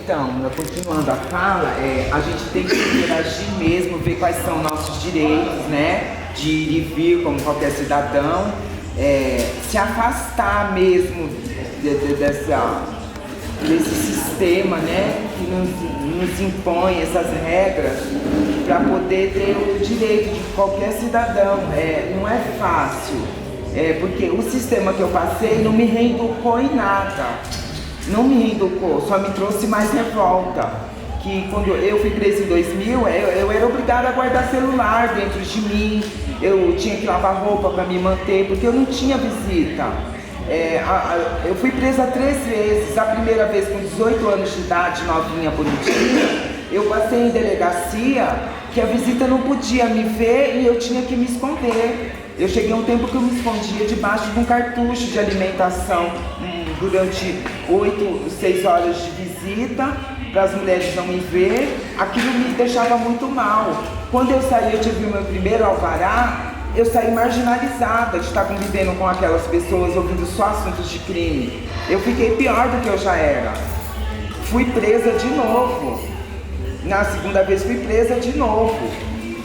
Então, continuando a fala, a gente tem que interagir mesmo, ver quais são nossos direitos, né? De ir e vir como qualquer cidadão, se afastar mesmo desse sistema, né? Que nos impõe essas regras para poder ter o direito de qualquer cidadão. Não é fácil, porque o sistema que eu passei não me reeducou em nada. Não me reeducou, só me trouxe mais revolta. Que quando eu fui presa em 2000, eu era obrigada a guardar celular dentro de mim, eu tinha que lavar roupa para me manter, porque eu não tinha visita. Eu fui presa 3 vezes, a primeira vez com 18 anos de idade, novinha, bonitinha, eu passei em delegacia que a visita não podia me ver e eu tinha que me esconder. Eu cheguei a um tempo que eu me escondia debaixo de um cartucho de alimentação durante 8, 6 horas de visita, para as mulheres não me ver. Aquilo me deixava muito mal. Quando eu saí, eu tive o meu primeiro alvará, eu saí marginalizada de estar convivendo com aquelas pessoas, ouvindo só assuntos de crime. Eu fiquei pior do que eu já era. Fui presa de novo. Na segunda vez fui presa de novo.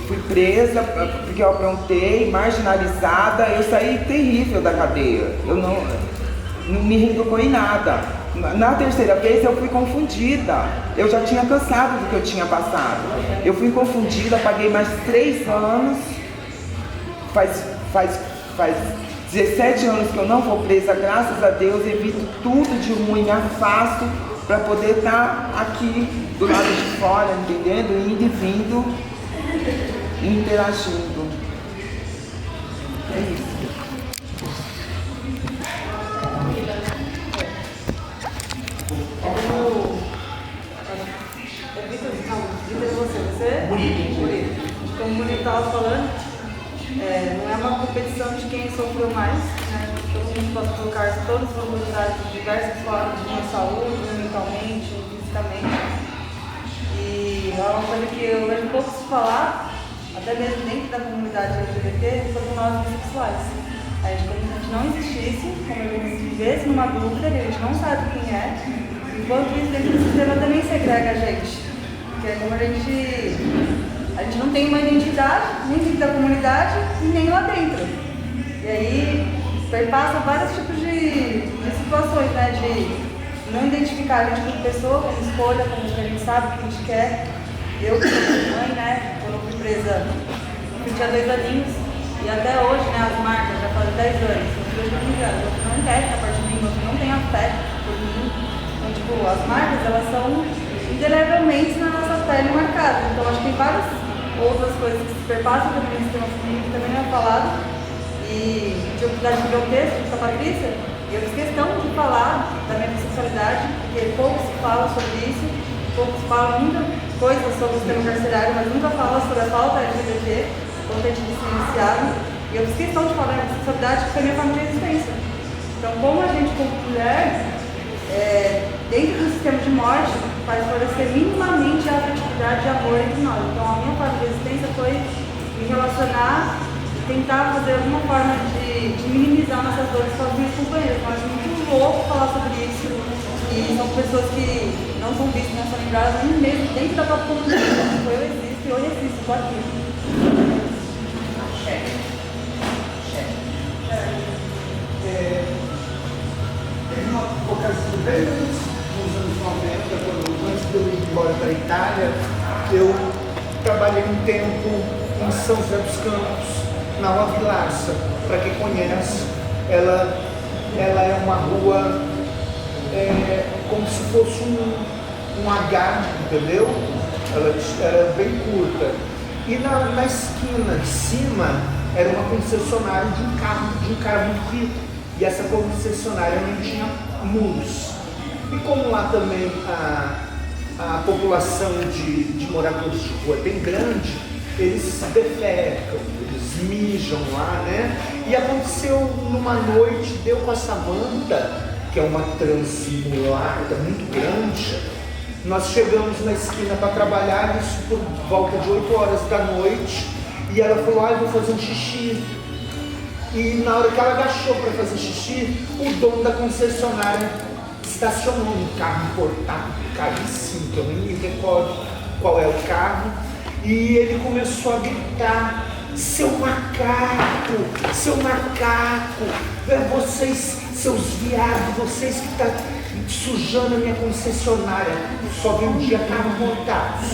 Fui presa porque eu aprontei, marginalizada, eu saí terrível da cadeia. Eu não me reeducou em nada. Na terceira vez eu fui confundida. Eu já tinha cansado do que eu tinha passado. Eu fui confundida, paguei mais 3 anos. Faz 17 anos que eu não vou presa, graças a Deus, evito tudo de ruim, me afasto para poder estar aqui do lado de fora, entendendo? Indo e vindo, interagindo. É isso. Como o Bonito estava falando, não é uma competição de quem sofreu mais, né? Todo mundo pode colocar todas as vulnerabilidades de diversas formas, de saúde, mentalmente, fisicamente. E é uma coisa que eu vejo pouco se falar, até mesmo dentro da comunidade LGBT, sobre nós bissexuais. A gente não existisse, como a gente vivesse numa dúvida, a gente não sabe quem é, enquanto isso dentro do sistema também segrega a gente. Porque é como a gente não tem uma identidade, nem dentro da comunidade, nem lá dentro. E aí perpassa vários tipos de situações, né? De não identificar a gente como pessoa, como escolha, como que a gente sabe, o que a gente quer. Eu, que sou mãe, né? Quando eu fui presa, eu tinha 2 aninhos, e até hoje, né, as marcas, já fazem 10 anos, eu fui 15 anos, eu não quero que a parte de mim, eu não tenho afeto por mim. Então, tipo, as marcas, elas são indelevelmente na nossa pele marcadas. Então, acho que tem várias outras coisas que se perpassam também no sistema feminino, que também não é falado. E tive a oportunidade de ver um texto com a Patrícia, e eu fiz questão de falar da minha bissexualidade, porque pouco se fala sobre isso, pouco se fala muita coisa sobre o sistema carcerário, mas nunca fala sobre a falta LGBT, como a gente disse iniciado. E eu fiz questão de falar da minha bissexualidade, porque é a minha forma de resistência. Então, como a gente, como mulher, dentro do sistema de morte, faz florescer minimamente a afetividade e amor entre nós. Então, a minha forma de resistência foi me relacionar e tentar fazer alguma forma de minimizar nossas dores com as minhas companheiras. Eu acho muito louco falar sobre isso. E são pessoas que não são vistas, não são lembradas, nem mesmo dentro da própria comunidade. Então, eu existo e eu resisto, estou aqui. Teve uma ocasião bem nos anos 90, antes de eu ir embora para a Itália, eu trabalhei um tempo em São José dos Campos, na Rua Vilaça. Para quem conhece, ela é uma rua como se fosse um H, entendeu? Ela era bem curta. E na esquina de cima era uma concessionária de um cara muito rico. E essa concessionária não tinha muros. E como lá também a população de moradores de rua é bem grande, eles defecam, eles mijam lá, né? E aconteceu numa noite, deu com a Samanta, que é uma transmulata muito grande. Nós chegamos na esquina para trabalhar, isso por volta de 8 horas da noite, e ela falou, eu vou fazer um xixi. E na hora que ela agachou para fazer xixi, o dono da concessionária estacionou um carro importado caríssimo, que eu nem me recordo qual é o carro, e ele começou a gritar: seu macaco, vocês, seus viados, vocês que estão sujando a minha concessionária, só vendia carro importados.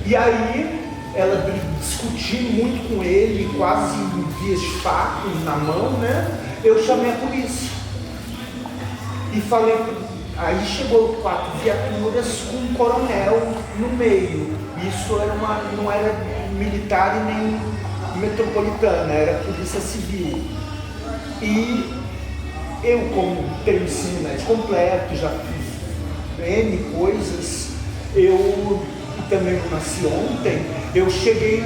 E aí ela discutiu muito com ele, quase em vias de fato na mão, né? Eu chamei a polícia e falei, aí chegou 4 viaturas com um coronel no meio. Isso era não era militar e nem metropolitana, era polícia civil. E eu, como tenho ensino médio completo, já fiz N coisas, eu também não nasci ontem, eu cheguei,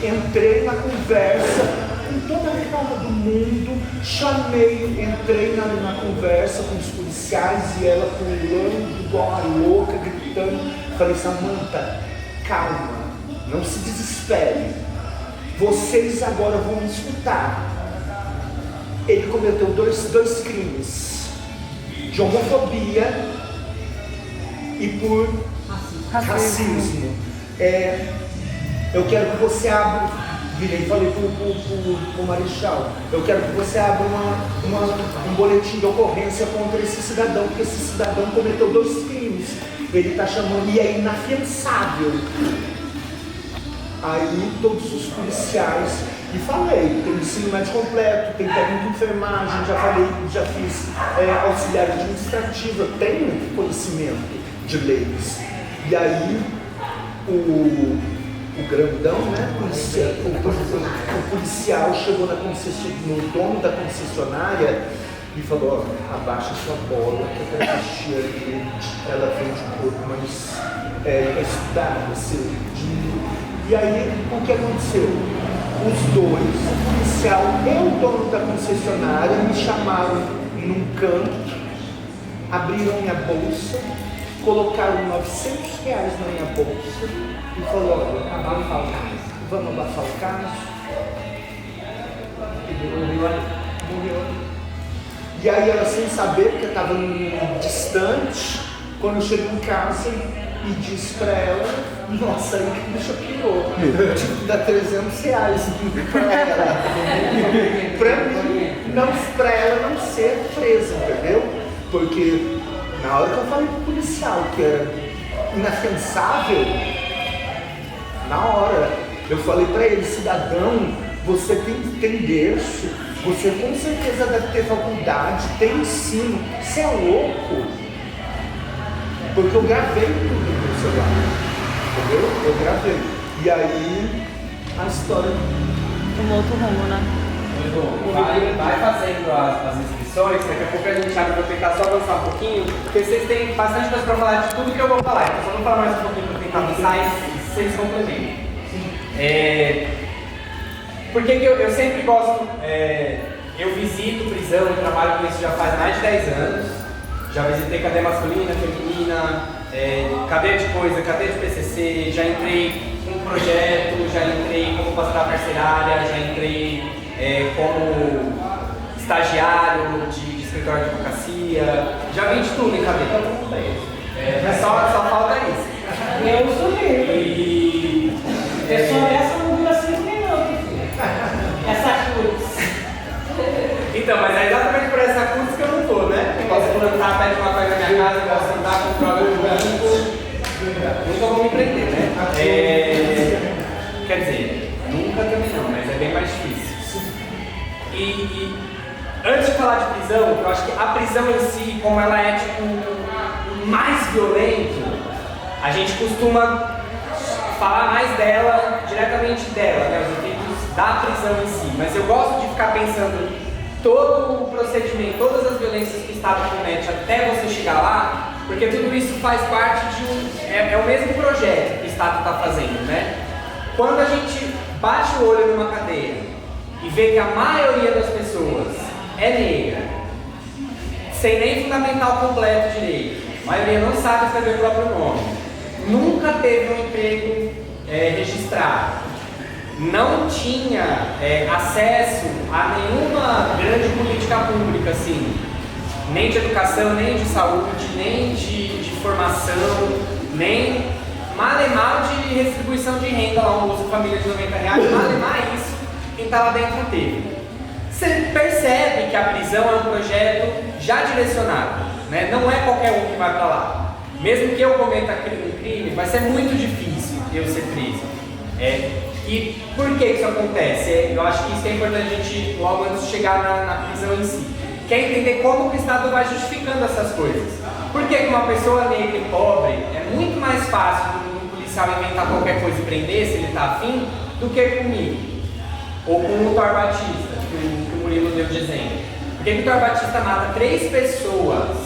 entrei na conversa com toda a calma do mundo, entrei na conversa com os policiais e ela pulando igual uma louca, gritando. Falei, Samantha, calma, não se desespere, vocês agora vão me escutar. Ele cometeu dois crimes, de homofobia e por racismo. Eu quero que você abra, virei e falei pro Marechal, eu quero que você abra um boletim de ocorrência contra esse cidadão, porque esse cidadão cometeu 2 crimes. Ele está chamando, e é inafiançável. Aí todos os policiais, e falei, tem ensino médio completo, tem técnico de enfermagem, já fiz auxiliar administrativo, eu tenho conhecimento de leis. E aí o grandão, né, o policial chegou no dono da concessionária e falou, ó, abaixa sua bola, que eu quero assistir ali, ela vende um pouco, mas é estudar, e aí o que aconteceu? Os dois, o policial e o dono da concessionária, me chamaram num canto, abriram minha bolsa, colocaram R$900 na minha bolsa e falou, olha, vamos abafar o caso. E morreu. E aí ela, sem saber, porque estava distante, quando eu cheguei em casa e disse pra ela, nossa, aí que bicha pirou. Eu tive que dar R$300 pra ela. Pra ela não ser presa, entendeu? Porque na hora que eu falei pro policial que era inafiançável, na hora eu falei pra ele, cidadão, você tem berço, você com certeza deve ter faculdade, tem ensino, você é louco? Porque eu gravei tudo no meu celular, entendeu? Eu gravei. E aí a história Um outro rumo, né? Vai fazendo as inscrições, daqui a pouco a gente abre, vou tentar só avançar um pouquinho, porque vocês têm bastante coisa para falar de tudo que eu vou falar, então só vou falar mais um pouquinho para tentar avançar e vocês complementem. Porque eu sempre gosto, eu visito prisão, eu trabalho com isso já faz mais de 10 anos, já visitei cadeia masculina, feminina, cadeia de coisa, cadeia de PCC, já entrei com um projeto, já entrei como pastoral carcerária, já entrei como estagiário de escritório de advocacia, já vi de tudo em cadeia. Só falta isso. Eu sou livre. Pessoa dessa não dura 5 minutos. Essa cruz. Então, mas é exatamente por essa cruz que eu não tô, né? Eu posso plantar perto de uma coisa na minha casa, eu posso andar com droga no banco. Nunca vou me prender, né? Quer dizer, nunca também não, mas é bem mais difícil. E antes de falar de prisão, eu acho que a prisão em si, como ela é tipo mais violento, a gente costuma falar mais dela, diretamente dela, né, os efeitos da prisão em si. Mas eu gosto de ficar pensando todo o procedimento, todas as violências que o Estado comete até você chegar lá, porque tudo isso faz parte de é o mesmo projeto que o Estado está fazendo, né? Quando a gente bate o olho numa cadeia e vê que a maioria das pessoas é negra, sem nem fundamental completo direito, a maioria não sabe escrever o próprio nome, nunca teve um emprego registrado, não tinha acesso a nenhuma grande política pública, assim, nem de educação, nem de saúde, nem de formação, nem malemar de restribuição de renda lá, um Bolsa Família de R$90, malemar isso, quem está lá dentro teve. Você percebe que a prisão é um projeto já direcionado, né? Não é qualquer um que vai para lá. Mesmo que eu cometa um crime, vai ser muito difícil eu ser preso. E por que isso acontece? Eu acho que isso é importante a gente, logo antes de chegar na prisão em si, quer entender como que o Estado vai justificando essas coisas. Por que uma pessoa negra e pobre é muito mais fácil do policial inventar qualquer coisa e prender, se ele está afim, do que comigo? Ou com o Thor Batista, que o Murilo deu de exemplo. Por que o Thor Batista mata 3 pessoas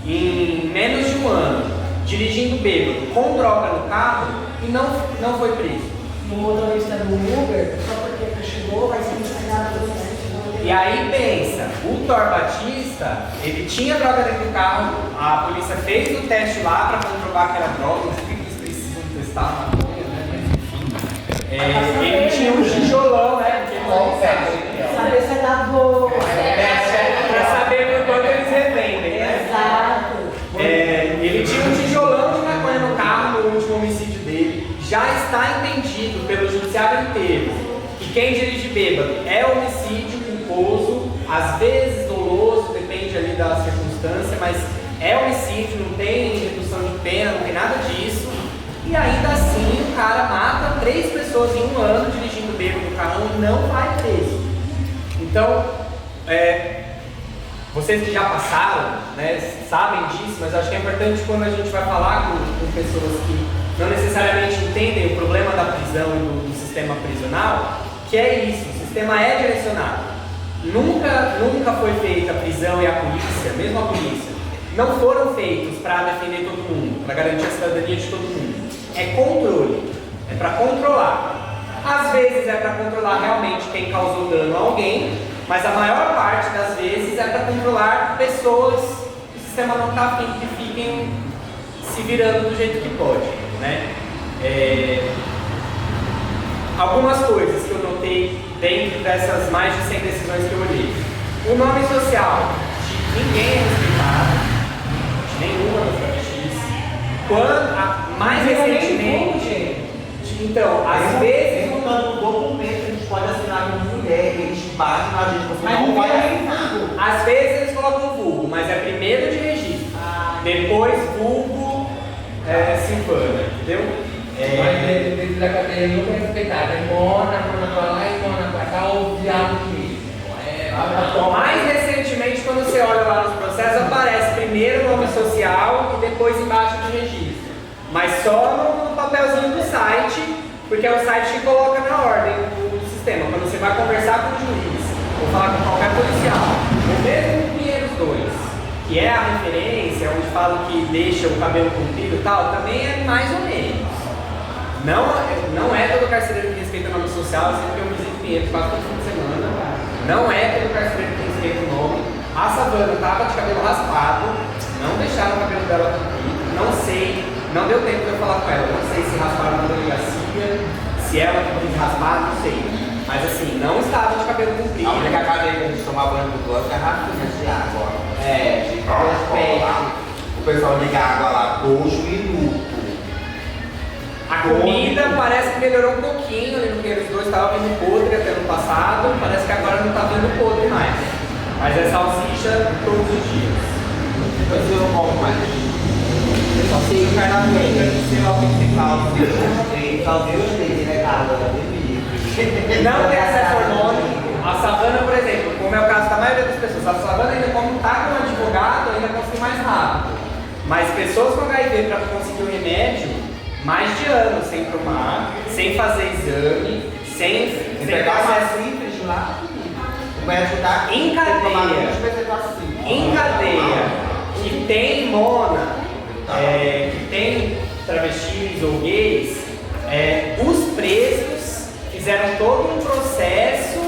em menos de um ano, dirigindo bêbado, com droga no carro, e não foi preso? O motorista do Uber, só porque chegou, vai ser ensinado do certo. E aí pensa, o Thor Batista, ele tinha droga dentro do carro, a polícia fez o teste lá para comprovar que era droga, não sei o que eles precisam testar a maconha, né? Mas enfim. Ele tinha um tijolão, né? Porque Saber se é da boa. Pra saber quanto eles revendem, né? Exato. Ele tinha um tijolão de maconha no carro no último homicídio dele. Já está entendido pelo judiciário inteiro que quem dirige bêbado é homicídio culposo, às vezes doloso, depende ali da circunstância, mas é homicídio, não tem redução de pena, não tem nada disso. E ainda assim o cara mata 3 pessoas em um ano dirigindo bêbado no carro e não vai preso. Então, vocês que já passaram, né, sabem disso, mas acho que é importante quando a gente vai falar com pessoas que não necessariamente entendem o problema da prisão e do sistema prisional, que é isso, o sistema é direcionado. Nunca foi feita a prisão e a polícia, mesmo a polícia, não foram feitos para defender todo mundo, para garantir a cidadania de todo mundo. É controle, é para controlar. Às vezes é para controlar realmente quem causou dano a alguém, mas a maior parte das vezes é para controlar pessoas que o sistema não está afim que fiquem se virando do jeito que pode, né? Algumas coisas que eu notei dentro dessas mais de 100 decisões que eu olhei. O nome social de ninguém é respeitado, de nenhuma das travestis. Mais recentemente, então, às vezes um documento que a gente pode assinar como mulher, que eles batem na gente, você não vai assinar. Às vezes eles colocam vulgo, mas é primeiro de registro, depois vulgo Silvana, entendeu? Mas dentro da cadeia nunca é respeitado. É mona pra lá e mona pra cá, ou viado mesmo. Mais recentemente, quando você olha lá nos processos, aparece primeiro o nome social e depois embaixo de registro. Mas só no papelzinho do site, porque é o site que coloca na ordem do sistema. Quando você vai conversar com o juiz, ou falar com qualquer policial, ou mesmo com o Pinheiros 2, que é a referência, onde falam que deixa o cabelo comprido e tal, também é mais ou menos. Não é todo carcereiro que respeita o nome social, sempre que eu visito Pinheiros quase todo fim de semana. Não é todo carcereiro que respeita o nome. A Savana estava de cabelo raspado, não deixaram o cabelo dela comprido, não sei, não deu tempo de eu falar com ela, não sei se rasparam na delegacia, se ela quis raspar, não sei. Mas assim, não estava de cabelo comprido. A única cadeia que a gente toma banho do gosto é rafinha de água. O pessoal liga a água lá, 2 minutos. A comida parece que melhorou um pouquinho, ali no Pinheiros 2 estava vindo podre até no passado, parece que agora não está vindo podre mais. Mas é salsicha todos os dias. Mas eu não como mais. Eu só sei o carnaval, sei lá o que tem salsicha. Salsicha, né, cara? Não tem acesso ao nome. A Savana, por exemplo, como é o caso da maioria das pessoas, a Savana ainda como está com um advogado, ainda consegue mais rápido. Mas pessoas com HIV para conseguir o remédio, mais de anos sem tomar, sem fazer exame, sem pegar acesso simples lá. O médico tá em cadeia, que tem mona, que tem travestis ou gays, os presos fizeram todo um processo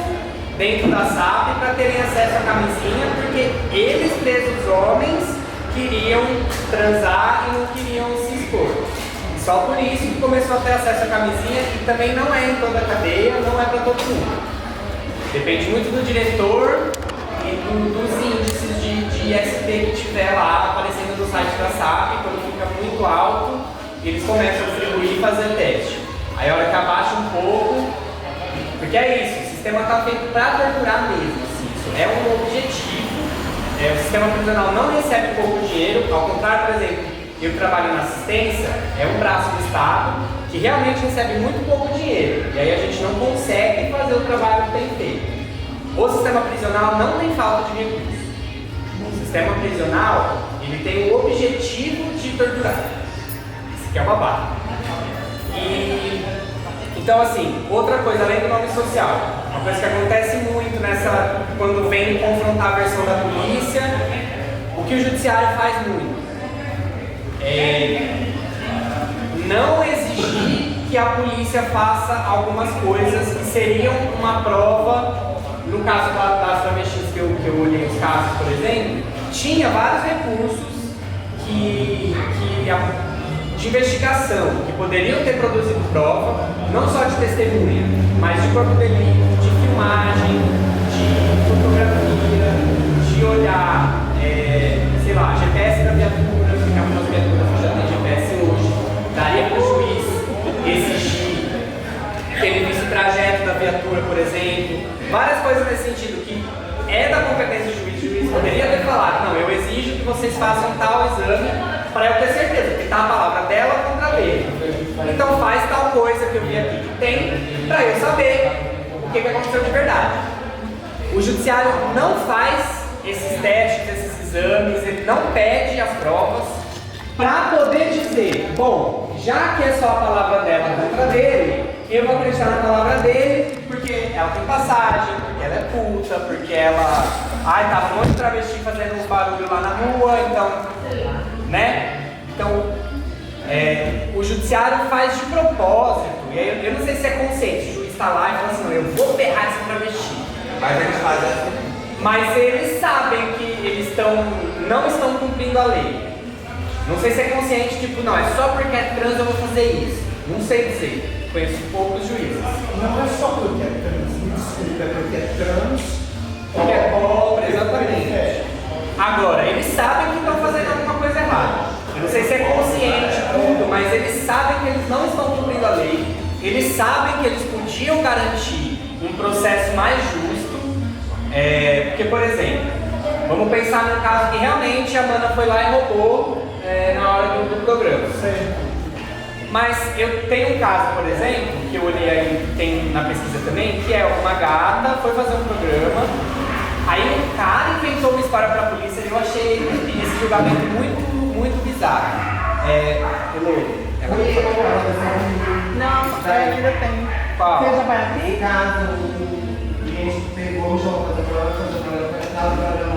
dentro da SAP para terem acesso à camisinha, porque eles, presos homens, queriam transar e não queriam se expor. Só por isso que começou a ter acesso à camisinha, e também não é em toda a cadeia, não é para todo mundo. Depende muito do diretor e dos índices de ISP que tiver lá aparecendo no site da SAP. Quando fica muito alto, eles começam a distribuir e fazer teste. Aí a hora que abaixa um pouco, porque é isso, o sistema está feito para torturar mesmo, assim, isso é um objetivo. O sistema prisional não recebe pouco dinheiro, ao contrário, por exemplo, eu trabalho na assistência, é um braço do Estado que realmente recebe muito pouco dinheiro, e aí a gente não consegue fazer o trabalho que tem feito. O sistema prisional não tem falta de recursos. O sistema prisional, ele tem o objetivo de torturar. Isso aqui é uma barra. Então, assim, outra coisa, além do nome social, uma coisa que acontece muito quando vem confrontar a versão da polícia, o que o judiciário faz muito é não exigir que a polícia faça algumas coisas que seriam uma prova. No caso das travestis que eu olhei os casos, por exemplo, tinha vários recursos de investigação que poderiam ter produzido prova, não só de testemunha, mas de corpo de delito, de filmagem, de fotografia, de olhar, sei lá, GPS da viatura, porque algumas viaturas já tem GPS hoje, daria para o juiz exigir que ele visse o trajeto da viatura, por exemplo, várias coisas nesse sentido que é da competência do juiz. O juiz poderia ter falado, não, eu exijo que vocês façam tal exame para eu ter certeza, porque está a palavra dela contra dele. Então faz tal coisa que eu vi aqui que tem, para eu saber o que aconteceu de verdade. O judiciário não faz esses testes, esses exames, ele não pede as provas para poder dizer, bom, já que é só a palavra dela contra dele, eu vou acreditar na palavra dele porque ela tem passagem, porque ela é puta, porque ela... Ai, tava um monte de travesti fazendo um barulho lá na rua, então... Né? Então, o judiciário faz de propósito, e aí eu não sei se é consciente, o juiz está lá e fala assim, não, eu vou ferrar essa travesti. Mas eles fazem assim. Mas eles sabem que eles não estão cumprindo a lei. Não sei se é consciente, tipo, não, é só porque é trans eu vou fazer isso. Não sei dizer. Conheço poucos juízes. Não é só porque é trans, me desculpa, é porque é trans, porque é pobre, exatamente. Agora, eles sabem que estão fazendo alguma coisa errada. Eu não sei se é consciente tudo, mas eles sabem que eles não estão cumprindo a lei. Eles sabem que eles podiam garantir um processo mais justo. Porque, por exemplo, vamos pensar num caso que realmente a mana foi lá e roubou na hora do programa. Mas eu tenho um caso, por exemplo, que eu olhei aí, tem na pesquisa também, que é uma gata, foi fazer um programa, aí um cara inventou uma história pra polícia e eu achei esse julgamento muito bizarro. Elô, Não, ainda tem. qual? Seja para ti? Caso o cliente pegou o João fazer o programa,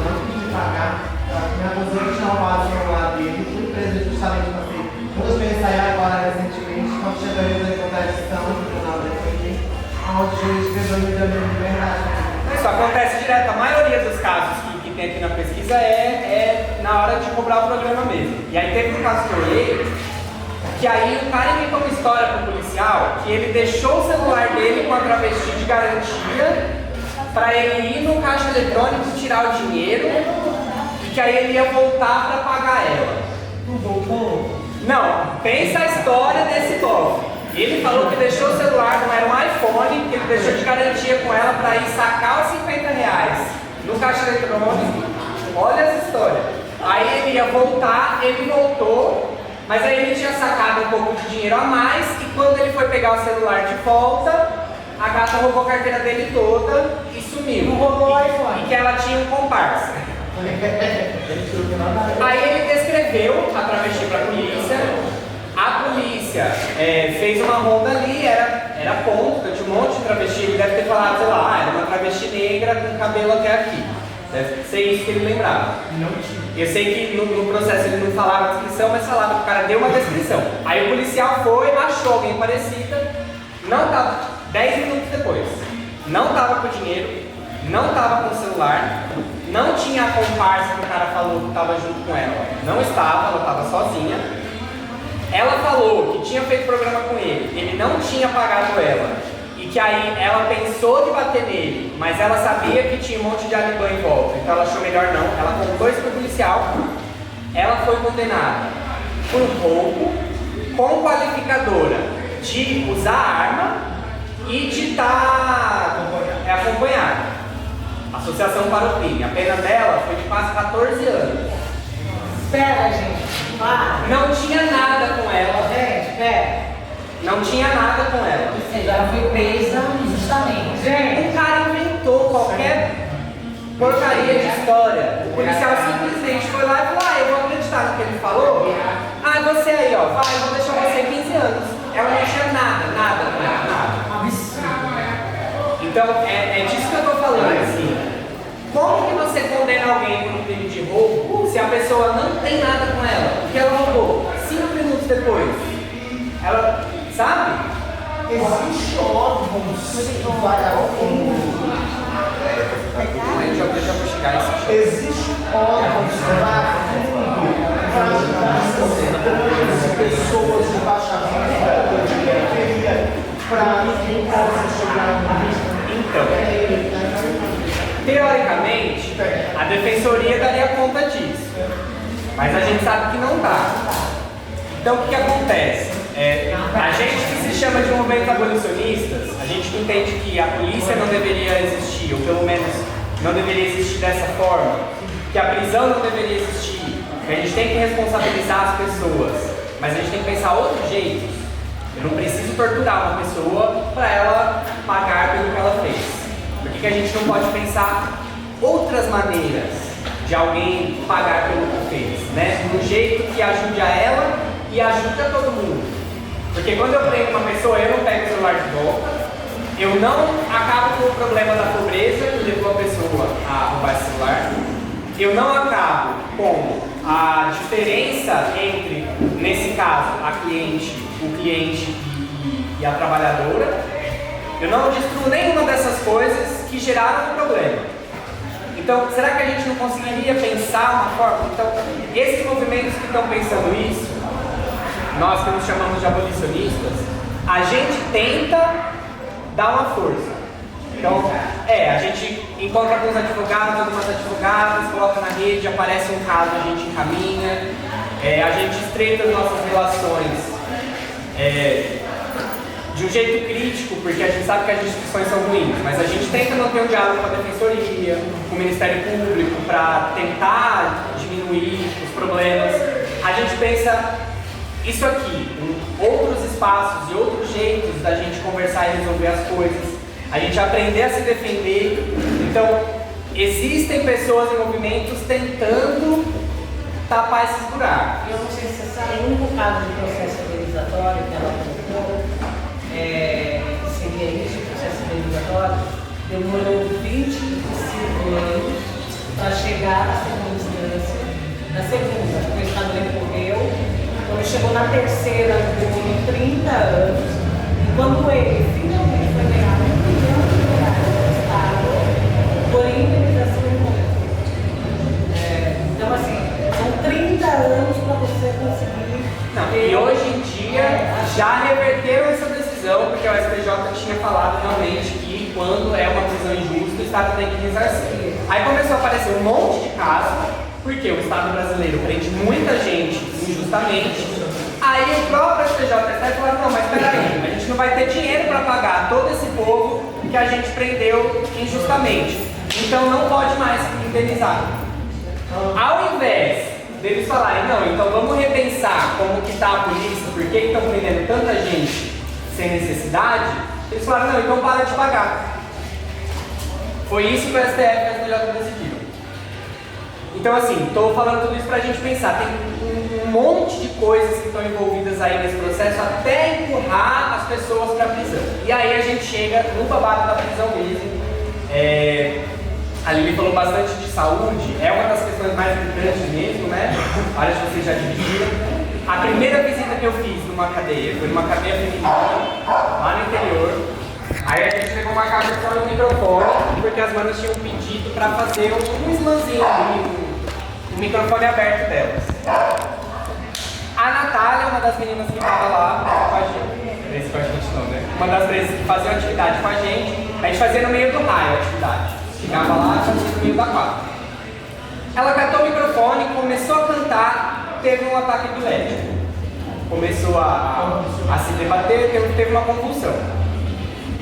não pediu pagar, me acusou de roubar o celular dele, fui preso justamente para ser. Duas vezes saiu agora recentemente, quando chegou ele a contar a decisão do Tribunal de Defesa, onde o juiz pegou e me deu de verdade. Isso acontece direto, a maioria dos casos que tem aqui na pesquisa é na hora de cobrar o programa mesmo. E aí teve um caso que eu olhei, que aí o cara inventou uma história pro policial que ele deixou o celular dele com a travesti de garantia para ele ir no caixa eletrônico tirar o dinheiro e que aí ele ia voltar para pagar ela. Não voltou? Não, pensa a história desse cofre. Ele falou que deixou o celular, não era um iPhone, que ele deixou de garantia com ela para ir sacar os R$50 no caixa eletrônico. Olha essa história. Aí ele ia voltar, ele voltou, mas aí ele tinha sacado um pouco de dinheiro a mais e quando ele foi pegar o celular de volta, a gata roubou a carteira dele toda e sumiu. Não roubou o iPhone. E que ela tinha um comparsa. Aí ele descreveu a travesti para a polícia. A polícia fez uma ronda ali, era ponto, tinha um monte de travesti. Ele deve ter falado, sei lá, era uma travesti negra com cabelo até aqui. Deve ser isso que ele lembrava. Eu sei que no processo ele não falava a descrição, mas falava que o cara deu uma descrição. Aí o policial foi, achou alguém parecida, não tava, 10 minutos depois, não tava com dinheiro, não tava com o celular, não tinha a comparsa que o cara falou que estava junto com ela. Não estava, ela estava sozinha. Ela falou que tinha feito programa com ele não tinha pagado ela. E que aí ela pensou de bater nele, mas ela sabia que tinha um monte de alibã em volta. Então ela achou melhor não. Ela contou isso pro policial. policial. Ela foi condenada por roubo com qualificadora de usar arma e de estar acompanhada. Associação para o crime. A pena dela foi de quase 14 anos. Espera, gente. Para. Não tinha nada com ela. Gente, espera. Não tinha nada com ela. Ou seja, ela foi presa injustamente. Gente, o cara inventou qualquer porcaria de história. O policial simplesmente foi lá e falou: ah, eu vou acreditar no que ele falou. Ah, você aí, ó, vai, eu vou deixar você 15 anos. Ela não tinha nada com ela, nada. Absurdo. Então, é disso que eu tô falando, assim. Como que você condena alguém por um crime de roubo se a pessoa não tem nada com ela? Porque ela roubou 5 minutos depois. Ela, sabe? Existe órgãos Deixa eu chegar esse. Existe órgãos para pessoas de baixa renda, de periferia, para quem possa chegar. Então, teoricamente, a defensoria daria conta disso, mas a gente sabe que não dá. Então, o que acontece? A gente que se chama de movimentos abolicionistas, a gente entende que a polícia não deveria existir, ou pelo menos não deveria existir dessa forma, que a prisão não deveria existir, que a gente tem que responsabilizar as pessoas, mas a gente tem que pensar outros jeitos. Eu não preciso torturar uma pessoa para ela pagar pelo que ela fez. Por que a gente não pode pensar outras maneiras de alguém pagar pelo que fez, né? Um jeito que ajude a ela e ajude a todo mundo. Porque quando eu prendo uma pessoa, eu não pego o celular de volta, eu não acabo com o problema da pobreza que levou a pessoa a roubar esse celular, eu não acabo com a diferença entre, nesse caso, o cliente e a trabalhadora, eu não destruo nenhuma dessas coisas que geraram o problema. Então, será que a gente não conseguiria pensar uma forma? Então, esses movimentos que estão pensando isso, nós que nos chamamos de abolicionistas, a gente tenta dar uma força. Então, a gente encontra alguns advogados, algumas advogadas, coloca na rede, aparece um caso, a gente encaminha, a gente estreita as nossas relações de um jeito crítico, porque a gente sabe que as instituições são ruins, mas a gente tenta manter um diálogo com a Defensoria, com o Ministério Público, para tentar diminuir os problemas. A gente pensa isso aqui, outros espaços e outros jeitos da gente conversar e resolver as coisas, a gente aprender a se defender. Então, existem pessoas e movimentos tentando tapar esses buracos. Eu não sei se você sabe, o único caso de processo civilizatório que ela colocou, seria esse processo civilizatório, demorou 25 anos para chegar à segunda instância. Na segunda, o Estado recorreu. Quando chegou na terceira, demorou 30 anos. E quando ele finalmente foi ganhar R$1 milhão do Estado, por indenização incorreta. Então, assim, são 30 anos para você conseguir. Não, e hoje em dia já reverteram essa decisão, porque o STJ tinha falado realmente que quando é uma prisão injusta, o Estado tem que ressarcir. Aí começou a aparecer um monte de casos, porque o Estado brasileiro prende muita gente injustamente. Aí o próprio STJ falou: não, mas peraí, a gente não vai ter dinheiro para pagar todo esse povo que a gente prendeu injustamente. Então não pode mais indenizar. Ao invés deles falarem: não, então vamos repensar como que está a polícia, por que estão prendendo tanta gente sem necessidade, eles falaram: não, então para de pagar. Foi isso que o STF e o STJ decidiram. Então, assim, estou falando tudo isso para a gente pensar. Tem um monte de coisas que estão envolvidas aí nesse processo até empurrar as pessoas para a prisão. E aí a gente chega no babado da prisão mesmo. A Lili falou bastante de saúde, é uma das questões mais importantes mesmo, né? Várias de vocês já dividiram. A primeira visita que eu fiz numa cadeia foi numa cadeia feminina, lá no interior. Aí a gente pegou uma caixa com um microfone, porque as manas tinham pedido para fazer um slanzinho ali, o microfone aberto delas. A Natália, uma das meninas que estava lá com a gente, uma das vezes que fazia atividade com a gente fazia no meio do raio a atividade. Ficava lá e fazia no meio da quadra. Ela catou o microfone, começou a cantar, teve um ataque epilético. Começou a se debater, teve uma convulsão.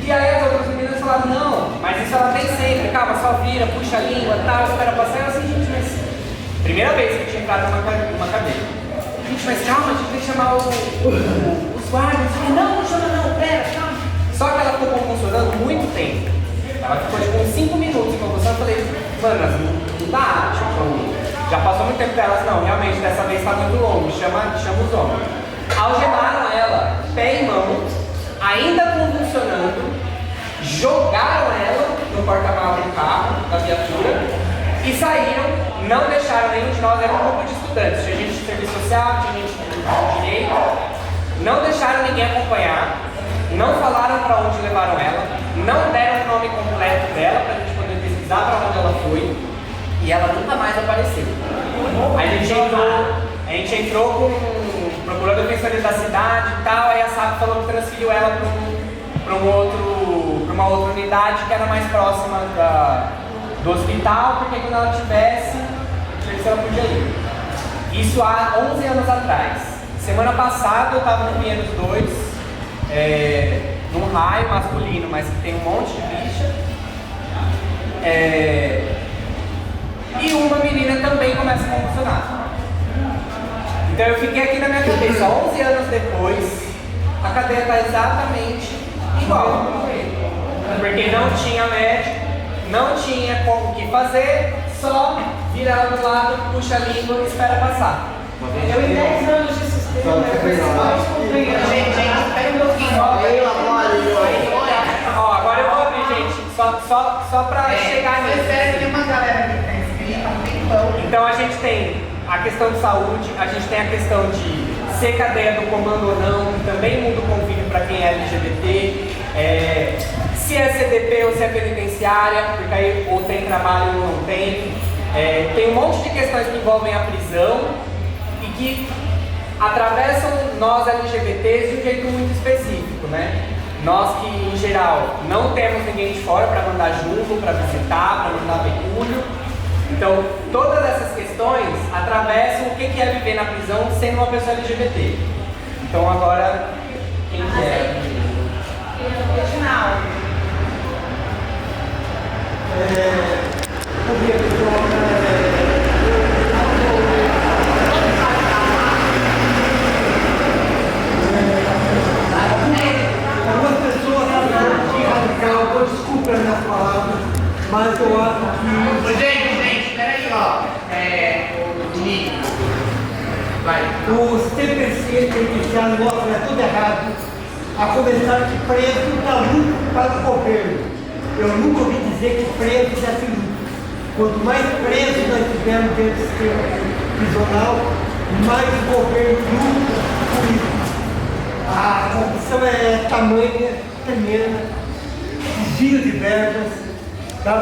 E aí as outras meninas falaram, não, mas isso ela tem sempre, calma, só vira, puxa a língua, tal, espera passar. Eu assim, gente, mas... Primeira vez que eu tinha entrado numa cadeia. Gente, mas calma, a gente tem que chamar os guardas. Eu falei, não chama não, pera, calma. Só que ela ficou convulsionando muito tempo. Ela ficou tipo uns 5 minutos em convulsão. Eu falei, mano, não dá, tipo, já passou muito tempo delas, não, realmente dessa vez tá muito longo, chama os homens. Algemaram ela, pé e mão, ainda convulsionando, jogaram ela no porta-malas do carro, da viatura, e saíram, não deixaram nenhum de nós, era um grupo de estudantes, tinha gente de serviço social, tinha gente de direito, não deixaram ninguém acompanhar, não falaram para onde levaram ela, não deram o nome completo dela para a gente poder pesquisar para onde ela foi, e ela nunca mais apareceu. A gente entrou procurou a defensoria da cidade e tal, aí a SAP falou que transferiu ela para uma outra unidade que era mais próxima do hospital, porque quando ela tivesse, ela podia ir. Isso há 11 anos atrás. Semana passada eu estava no Pinheiros 2, num raio masculino, mas que tem um monte de bicha. E uma menina também começa a convulsionar. Então eu fiquei aqui na minha cabeça, 11 anos depois, a cadeia está exatamente igual. Porque não tinha médico, não tinha como o que fazer, só virar do lado, puxa a língua e espera passar. Eu em 10 anos de sistema, eu precisava descobrir. Gente, espera um pouquinho. Ó, agora eu vou abrir, gente, só pra chegar nisso. Tem uma galera que está inscrita, então a gente tem a questão de saúde, a gente tem a questão de ser cadeia do comando ou não, que também muda o convívio para quem é LGBT, se é CDP ou se é penitenciária, porque aí ou tem trabalho ou não tem. Tem um monte de questões que envolvem a prisão e que atravessam nós LGBTs de um jeito muito específico, né? Nós que, em geral, não temos ninguém de fora para mandar junto, para visitar, para mandar pecúlio. Então, todas essas questões atravessam o que é viver na prisão sendo uma pessoa LGBT. Então, agora, quem quer? Algumas pessoas radical, desculpa a minha palavra, mas eu acho que... Gente, peraí, ó. O sistema penitenciário mostra é tudo errado, a começar que preso dá lucro para o governo. Eu nunca ouvi dizer que preso desse lucro. Quanto mais presos nós tivermos dentro do sistema prisional, mais o governo lucra com isso. A corrupção é tamanha, tremenda, desvio de verbas, tá?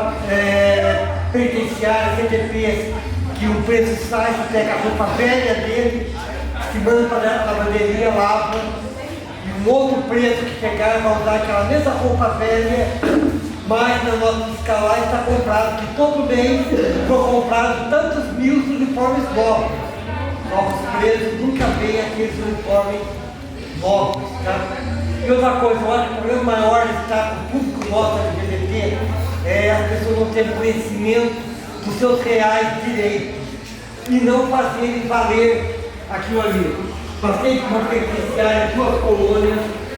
Penitenciários, CDPs, que o preso sai, pega a roupa velha dele, se manda para a lavanderia, lava, e um outro preso que pegar vai usar aquela mesma roupa velha, mas na nossa escalagem está comprado, que todo mês foram comprados tantos mil uniformes novos. Nossos presos nunca veem aqueles uniformes novos, tá? E outra coisa, eu acho que o problema maior de estar com o público nosso LGBT é as pessoas não terem conhecimento dos seus reais direitos e não fazerem valer aquilo ali. Passei por uma penitenciária, 2 colônias,